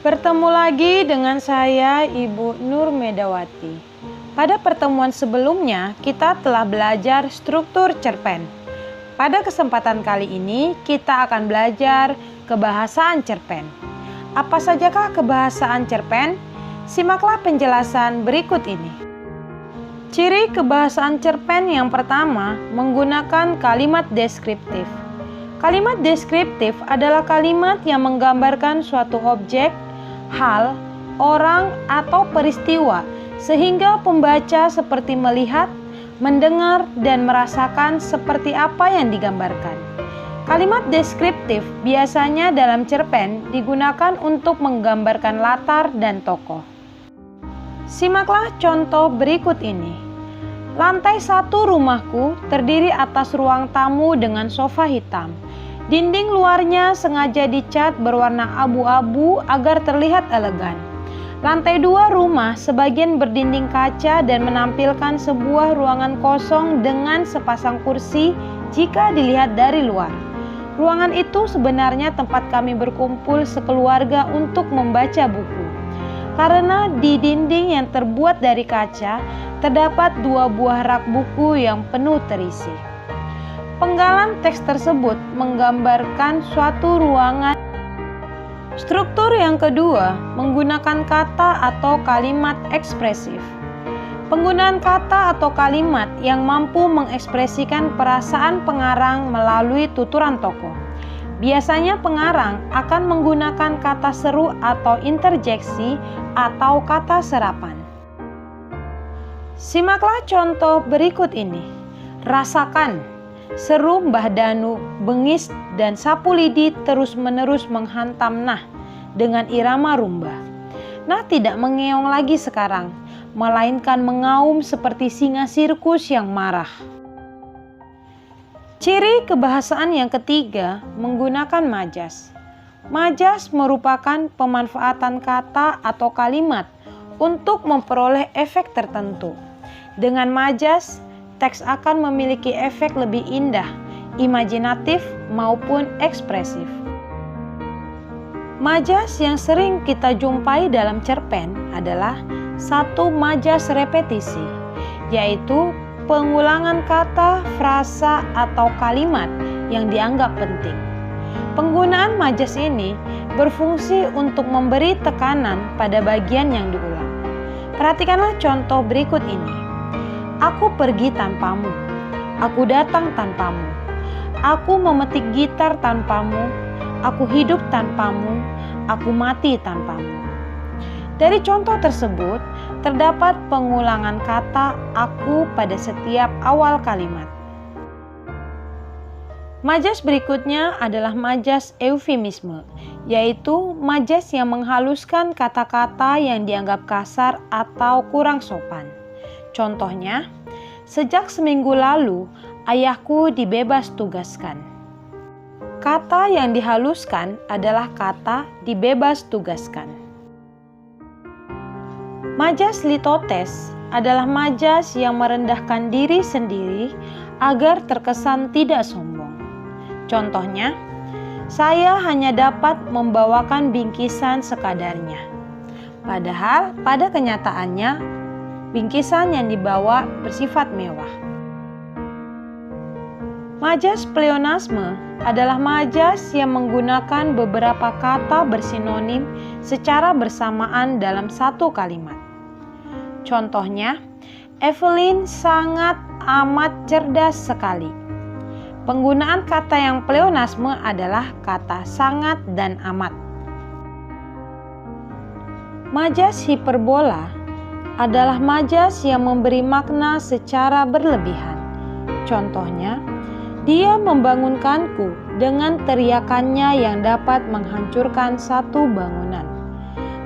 Bertemu lagi dengan saya, Ibu Nur Medawati. Pada pertemuan sebelumnya, kita telah belajar struktur cerpen. Pada kesempatan kali ini, kita akan belajar kebahasaan cerpen. Apa sajakah kebahasaan cerpen? Simaklah penjelasan berikut ini. Ciri kebahasaan cerpen yang pertama, menggunakan kalimat deskriptif. Kalimat deskriptif adalah kalimat yang menggambarkan suatu objek, hal, orang, atau peristiwa sehingga pembaca seperti melihat, mendengar, dan merasakan seperti apa yang digambarkan. Kalimat deskriptif biasanya dalam cerpen digunakan untuk menggambarkan latar dan tokoh. Simaklah contoh berikut ini. Lantai 1 rumahku terdiri atas ruang tamu dengan sofa hitam. Dinding luarnya sengaja dicat berwarna abu-abu agar terlihat elegan. Lantai 2 rumah sebagian berdinding kaca dan menampilkan sebuah ruangan kosong dengan sepasang kursi jika dilihat dari luar. Ruangan itu sebenarnya tempat kami berkumpul sekeluarga untuk membaca buku. Karena di dinding yang terbuat dari kaca terdapat 2 buah rak buku yang penuh terisi. Penggalan teks tersebut menggambarkan suatu ruangan. Struktur yang kedua menggunakan kata atau kalimat ekspresif. Penggunaan kata atau kalimat yang mampu mengekspresikan perasaan pengarang melalui tuturan tokoh. Biasanya pengarang akan menggunakan kata seru atau interjeksi atau kata serapan. Simaklah contoh berikut ini. Rasakan. Seru Mbah Danu, bengis dan sapu lidi terus-menerus menghantam Nah dengan irama rumba. Nah tidak mengeong lagi sekarang, melainkan mengaum seperti singa sirkus yang marah. Ciri kebahasaan yang ketiga menggunakan majas. Majas merupakan pemanfaatan kata atau kalimat untuk memperoleh efek tertentu. Dengan majas, teks akan memiliki efek lebih indah, imajinatif maupun ekspresif. Majas yang sering kita jumpai dalam cerpen adalah satu majas repetisi, yaitu pengulangan kata, frasa, atau kalimat yang dianggap penting. Penggunaan majas ini berfungsi untuk memberi tekanan pada bagian yang diulang. Perhatikanlah contoh berikut ini. Aku pergi tanpamu, aku datang tanpamu, aku memetik gitar tanpamu, aku hidup tanpamu, aku mati tanpamu. Dari contoh tersebut, terdapat pengulangan kata aku pada setiap awal kalimat. Majas berikutnya adalah majas eufemisme, yaitu majas yang menghaluskan kata-kata yang dianggap kasar atau kurang sopan. Contohnya, sejak seminggu lalu ayahku dibebas tugaskan. Kata yang dihaluskan adalah kata dibebas tugaskan. Majas litotes adalah majas yang merendahkan diri sendiri agar terkesan tidak sombong. Contohnya, saya hanya dapat membawakan bingkisan sekadarnya. Padahal pada kenyataannya, bingkisan yang dibawa bersifat mewah. Majas pleonasme adalah majas yang menggunakan beberapa kata bersinonim secara bersamaan dalam satu kalimat. Contohnya, Evelyn sangat amat cerdas sekali. Penggunaan kata yang pleonasme adalah kata sangat dan amat. Majas hiperbola adalah majas yang memberi makna secara berlebihan. Contohnya, dia membangunkanku dengan teriakannya yang dapat menghancurkan satu bangunan.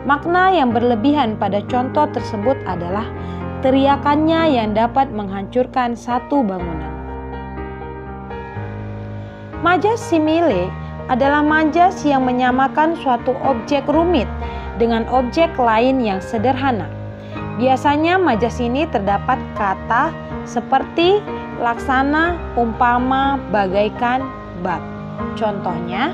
Makna yang berlebihan pada contoh tersebut adalah teriakannya yang dapat menghancurkan satu bangunan. Majas simile adalah majas yang menyamakan suatu objek rumit dengan objek lain yang sederhana. Biasanya majas ini terdapat kata seperti laksana, umpama, bagaikan, bab. Contohnya,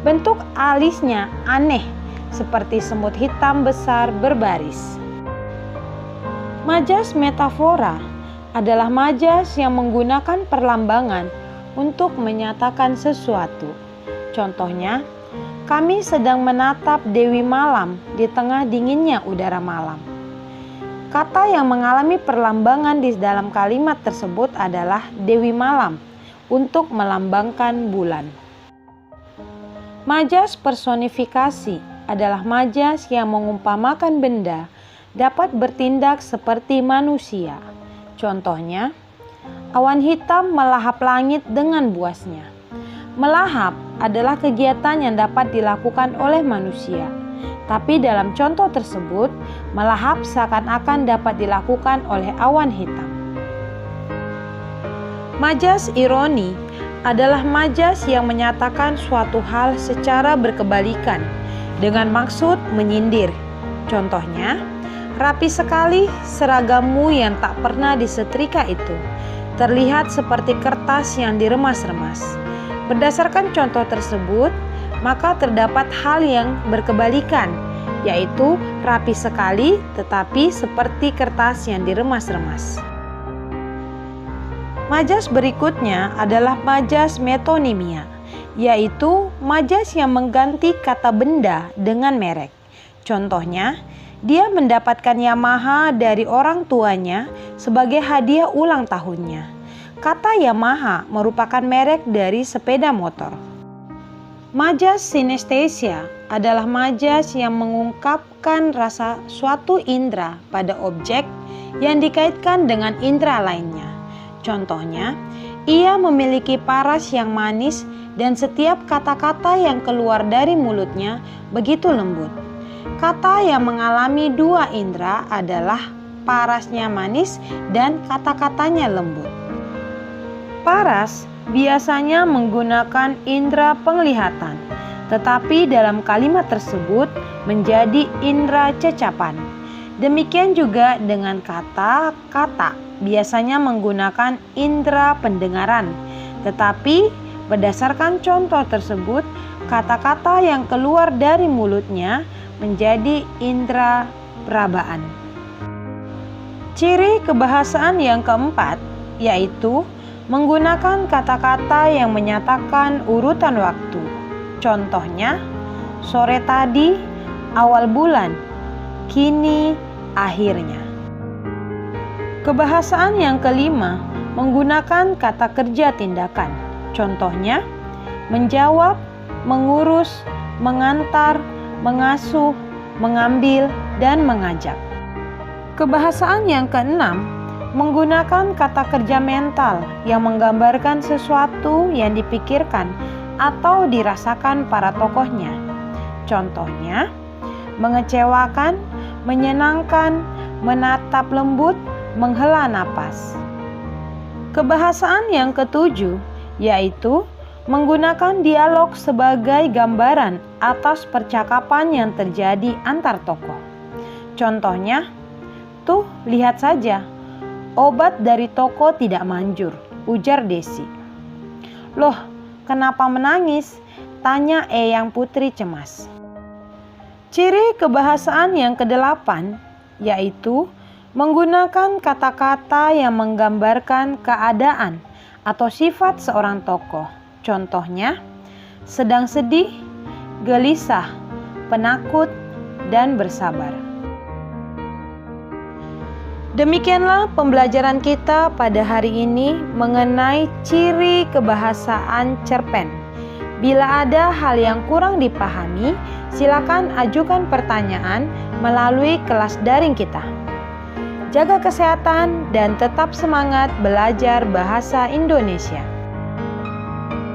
bentuk alisnya aneh seperti semut hitam besar berbaris. Majas metafora adalah majas yang menggunakan perlambangan untuk menyatakan sesuatu. Contohnya, kami sedang menatap Dewi Malam di tengah dinginnya udara malam. Kata yang mengalami perlambangan di dalam kalimat tersebut adalah Dewi Malam untuk melambangkan bulan. Majas personifikasi adalah majas yang mengumpamakan benda dapat bertindak seperti manusia. Contohnya, awan hitam melahap langit dengan buasnya. Melahap adalah kegiatan yang dapat dilakukan oleh manusia. Tapi dalam contoh tersebut, melahap seakan-akan dapat dilakukan oleh awan hitam. Majas ironi adalah majas yang menyatakan suatu hal secara berkebalikan dengan maksud menyindir. Contohnya, rapi sekali seragammu yang tak pernah disetrika itu. Terlihat seperti kertas yang diremas-remas. Berdasarkan contoh tersebut, maka terdapat hal yang berkebalikan, yaitu rapi sekali tetapi seperti kertas yang diremas-remas. Majas berikutnya adalah majas metonimia, yaitu majas yang mengganti kata benda dengan merek. Contohnya, dia mendapatkan Yamaha dari orang tuanya sebagai hadiah ulang tahunnya. Kata Yamaha merupakan merek dari sepeda motor. Majas sinestesia adalah majas yang mengungkapkan rasa suatu indera pada objek yang dikaitkan dengan indera lainnya. Contohnya, ia memiliki paras yang manis dan setiap kata-kata yang keluar dari mulutnya begitu lembut. Kata yang mengalami dua indera adalah parasnya manis dan kata-katanya lembut. Paras biasanya menggunakan indera penglihatan, tetapi dalam kalimat tersebut menjadi indera cecapan. Demikian juga dengan kata-kata biasanya menggunakan indera pendengaran, tetapi berdasarkan contoh tersebut, kata-kata yang keluar dari mulutnya menjadi indera perabaan. Ciri kebahasaan yang keempat yaitu menggunakan kata-kata yang menyatakan urutan waktu. Contohnya, sore tadi, awal bulan, kini, akhirnya. Kebahasaan yang kelima menggunakan kata kerja tindakan. Contohnya, menjawab, mengurus, mengantar, mengasuh, mengambil, dan mengajak. Kebahasaan yang keenam menggunakan kata kerja mental yang menggambarkan sesuatu yang dipikirkan atau dirasakan para tokohnya. Contohnya, mengecewakan, menyenangkan, menatap lembut, menghela napas. Kebahasaan yang ketujuh yaitu menggunakan dialog sebagai gambaran atas percakapan yang terjadi antar tokoh. Contohnya, tuh lihat saja, obat dari toko tidak manjur, ujar Desi. Loh, kenapa menangis? Tanya Eyang Putri cemas. Ciri kebahasaan yang kedelapan yaitu menggunakan kata-kata yang menggambarkan keadaan atau sifat seorang tokoh. Contohnya, sedang sedih, gelisah, penakut, dan bersabar. Demikianlah pembelajaran kita pada hari ini mengenai ciri kebahasaan cerpen. Bila ada hal yang kurang dipahami, silakan ajukan pertanyaan melalui kelas daring kita. Jaga kesehatan dan tetap semangat belajar bahasa Indonesia.